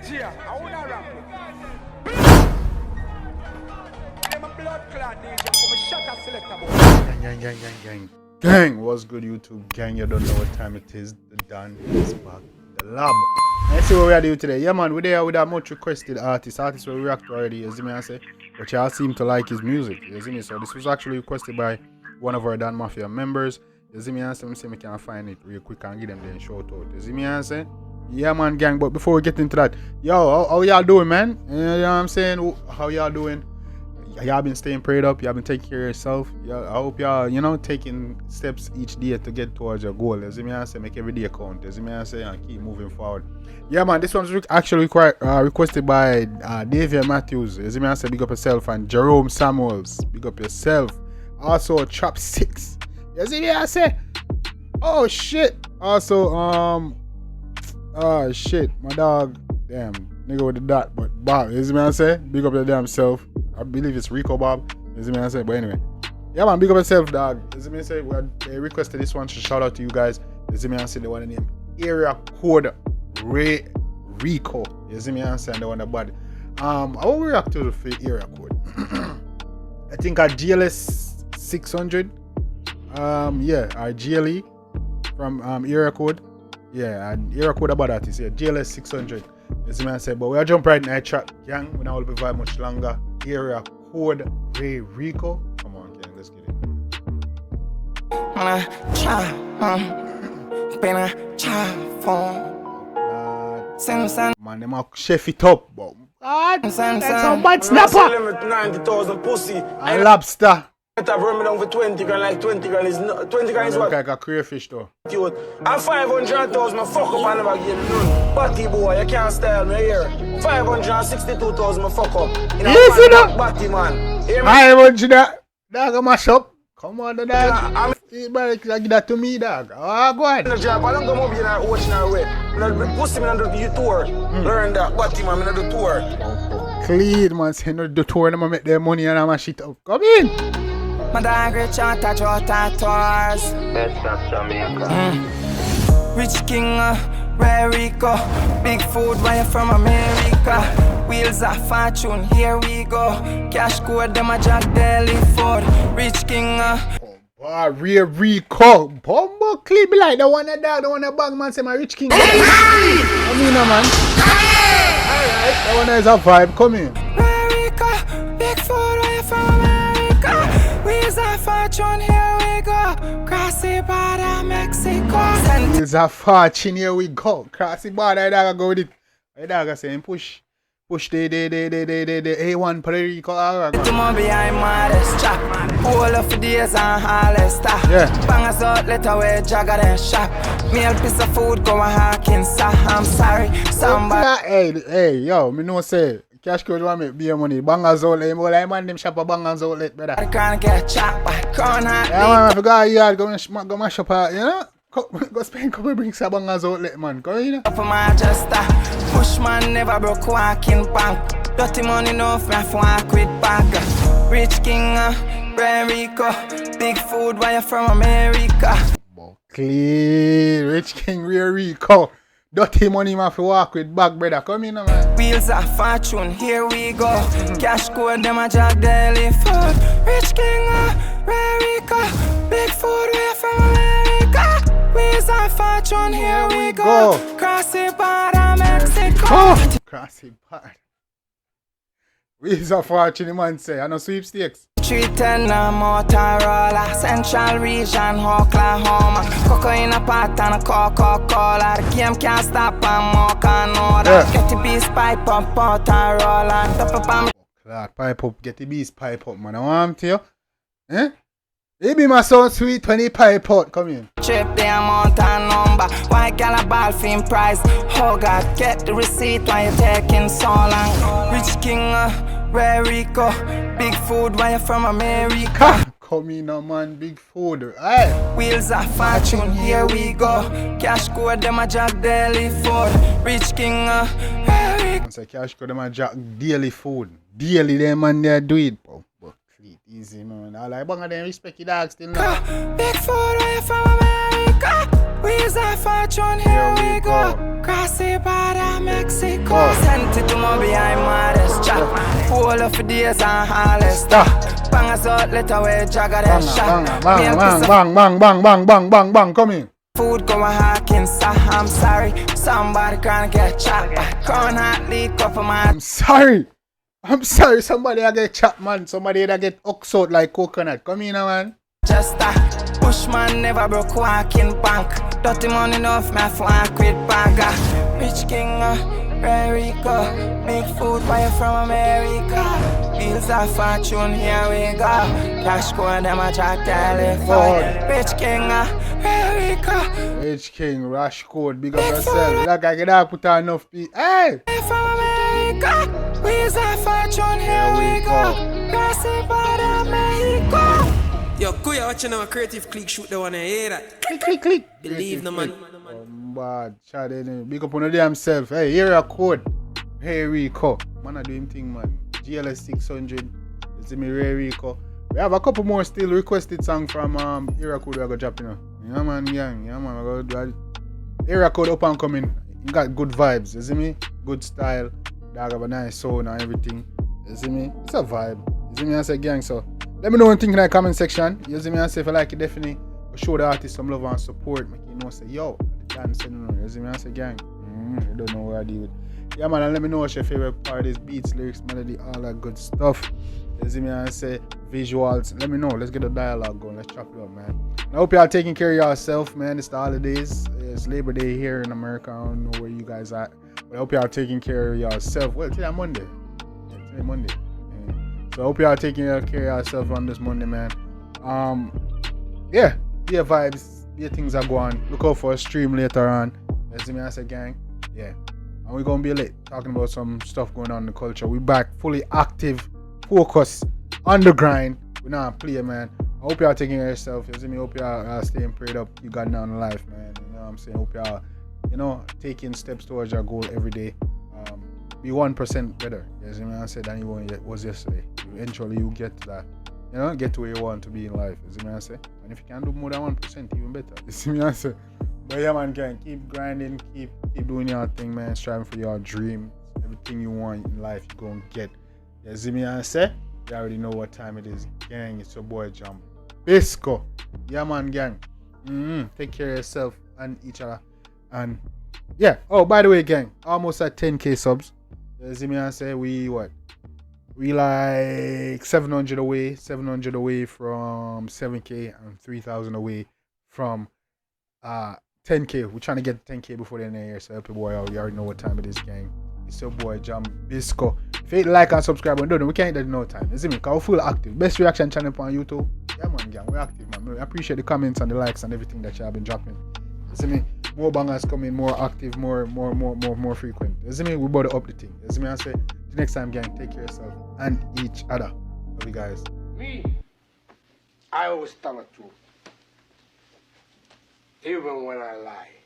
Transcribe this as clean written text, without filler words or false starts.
DJ, I wanna rap. I'm a blood clot DJ, I'm a shut selector boy. Gang, what's good YouTube gang? You don't know what time it is. The Dan is back in the lab. Let's see what we are doing today. Yeah man, we're there with a much requested artist will react to already, you see me I say. But y'all seem to like his music, you see me. So this was actually requested by one of our Dan Mafia members. You see me I say, we can find it real quick and give them the shout out. You see me I say? Yeah man gang, but before we get into that, yo, how y'all doing man? You know what I'm saying? How y'all doing? Y'all been staying prayed up, y'all been taking care of yourself. I hope y'all, you know, taking steps each day to get towards your goal. You see me I say, make every day count. You see me I say, and keep moving forward. Yeah man, this one's actually requested by David Matthews. You see me I say, big up yourself. And Jerome Samuels, big up yourself. Also Trap 6. You see me I say, oh shit. Also oh shit, my dog, damn, nigga with the dot, but Bob, you see me I say, big up your damn self. I believe it's Rico Bob, you see me I say, but anyway. Yeah man, big up yourself dog. You see me I say, they requested this one, so shout out to you guys. You see me I say, the one named Areakode Rey Rico. You see me I say, and the one that bad. I will react to the Areakode. I think our GLS 600. Yeah, our GLE from Areakode. Yeah, and Areakode about that is GLS 600. You see me I say, but we'll jump right in that track, gang. We not will be vibe much longer. Areakode Rey Rico. Come on, gang, let's get it. Man, them a chef it up, but that's some bad snapper. 90,000 pussy. And lobster. I've run me down for 20 grand, like 20 grand is 20 grand is what? Like a crayfish though. Cute. I'm 500,000, my fuck up and never give me none. Batty boy, you can't style me here. 562,000, my fuck up. Listen up! Batty man. 500 that. Dog, I mash up. Come on, the dog. You better give that to me, dog. Oh, go ahead. I don't come up here and watch now way. I pussy me and do the tour. Learn that, Batty man, I do the tour. Clean, man. Say no do tour, and I make their money and I mash it up. Come in. My dog rich out at tours. Best of Jamaica. Rich King, Rey Rico. Big food wire from America. Wheels of fortune, here we go. Cash code, them a jack daily food. Rich King, Rey Rico. Bumbo clip like the one that dog, the one that bag man say my Rich King. I mean, man. Alright, that one is a vibe. Come in. Rey Rico. Big food wire from America. Wheels of fortune, here we go. Cross the border, Mexico. Wheels of fortune, here we go. Cross the border, dog go with it. The dog saying push the A1 Puerto Rico. Come on behind modest chop. Pull up for days and Hollister. Yeah. Bangers out, let away, jagger and shop. Meal piece of food, go and hawking, I'm sorry, somebody. Hey, yo, me no say. Cash code want me be money. Bangers outlet. But I man them shop a bangers outlet, brother. I can't get chopped by crown hat. Yeah, man, I forgot you had go mash up, you know? Go spend couple bricks a bangers outlet, man. Go, you know? For my Manchester, push man never broke walking bank. Dirty money no for me walk with bag. Rich King, Rey Rico. Big food wire from America. Clean, Rich King, Rey Rico. Dirty money man for walk with bag, brother. Come in, man. Wheels of fortune, here we go. Cash code, them a jack daily food. Rich King, Rey Rico. Big food way from America. Wheels of fortune, here we go. Cross the border, Mexico. Cross the border. Wheels of fortune, man say. I know sweepstakes. 310 Motorola, Central Region, Oklahoma. Cocoa in a pot and a Coca-Cola. The game can't stop and more can order. Get the beast pipe up, Motorola. Clad pipe up, get the beast pipe up, man. I want to you. Eh? It be my sound sweet when he pipe out. Come in. Trip the amount and number. Why gal a ball film price? Oh God, get the receipt while you taking so long. Rich King, Rey Rico. Big food wire from America. Come in, man, big food. Aye. Wheels of fortune, here we go. Cash code, them a jack daily food. Rich King, Rey Rico. Say cash code, them a jack daily food. Daily, them man there do it. But easy, man. I like bang them respect your dogs still now. Big food wire from America. Wheels of fortune, here we go. Cross the border, from Mexico. Sent it to my behind modest chop. Full of days and harless. Bang us out, let away jagger that shot. Bang, come in. Food go a hawking, so I'm sorry. Somebody gonna get chopped. Crown hot leak up of my. I'm sorry, somebody I get chopped, man. Somebody that get ox out like coconut. Come in, man. Just a bushman never broke walking bank. Dirty money enough, me flank with bagger. Rich king, Rey Rico. Make food buy from America. Bills of fortune, here we go. Cash code, them a jack telephone. Rich king, Rey Rico. Rich king, Rash Code, big up yourself. Like I get put on enough people. Hey! From America. Bills of fortune, here we go. Grassy by Mexico. Yo, Kuya watching our creative click shoot the one and hear that. Click. Believe no man. Bad, chat in. Big up on the damn self. Hey, Areakode. Rey Rico. Man, I do him thing, man. GLS 600. You see me, Rey Rico. We have a couple more still requested song from Areakode we are going to drop, you know. Yeah, man, gang. Yeah, man. We're going to Areakode up and coming. You got good vibes, you see me? Good style. Dog have a nice sound and everything. You see me? It's a vibe. You see me? I say, gang, so. Let me know what you think in the comment section. You see me? I say, if you like it, definitely show the artist some love and support. Make you know, say, yo, the dance, you see me? I say, gang, you don't know what I deal with. Yeah, man, and let me know what's your favorite part is beats, lyrics, melody, all that good stuff. You see me? I say, visuals. Let me know. Let's get a dialogue going. Let's chop it up, man. And I hope y'all taking care of yourself, man. It's the holidays. It's Labor Day here in America. I don't know where you guys at. But I hope y'all taking care of yourself. Well, today Monday. Yeah, today Monday. So I hope y'all taking care of yourself on this Monday, man. Yeah, be a vibes, be a things are going. Look out for a stream later on. You see me, I said, gang. Yeah. And we're gonna be late talking about some stuff going on in the culture. We back fully active, focused, on the grind. We're not play, man. I hope y'all taking care of yourself. You see me, hope y'all staying prayed up. You got down in life, man. You know what I'm saying? Hope y'all, taking steps towards your goal every day. Be 1% better, you see me, I said, than you was yesterday. Eventually you get to that, get to where you want to be in life, you see me, I say. And if you can do more than 1%, even better, you see me, I say. But yeah, man, gang, keep grinding, keep doing your thing, man, striving for your dream. Everything you want in life, you're gonna get. You see me, I say. You already know what time it is, gang. It's your boy Jambisco. Yeah, man, gang. Take care of yourself and each other. And yeah. Oh, by the way, gang, almost at 10K subs. You see me, I say we like 700 away from 7K and 3,000 away from 10K. We're trying to get 10K before the end of the year. So help your boy out. You already know what time it is, gang. It's your boy Jambisco. If you like and subscribe and don't know, we can't do no time. You see me? Because we're full active. Best reaction channel on YouTube. Yeah, man, gang. We're active, man. I appreciate the comments and the likes and everything that you have been dropping. You see me? More bangers coming, more active, more frequent. You see me? We about to up the thing. You see me? I say, till next time, gang, take care of yourself and each other. Love you guys. Me, I always tell the truth. Even when I lie.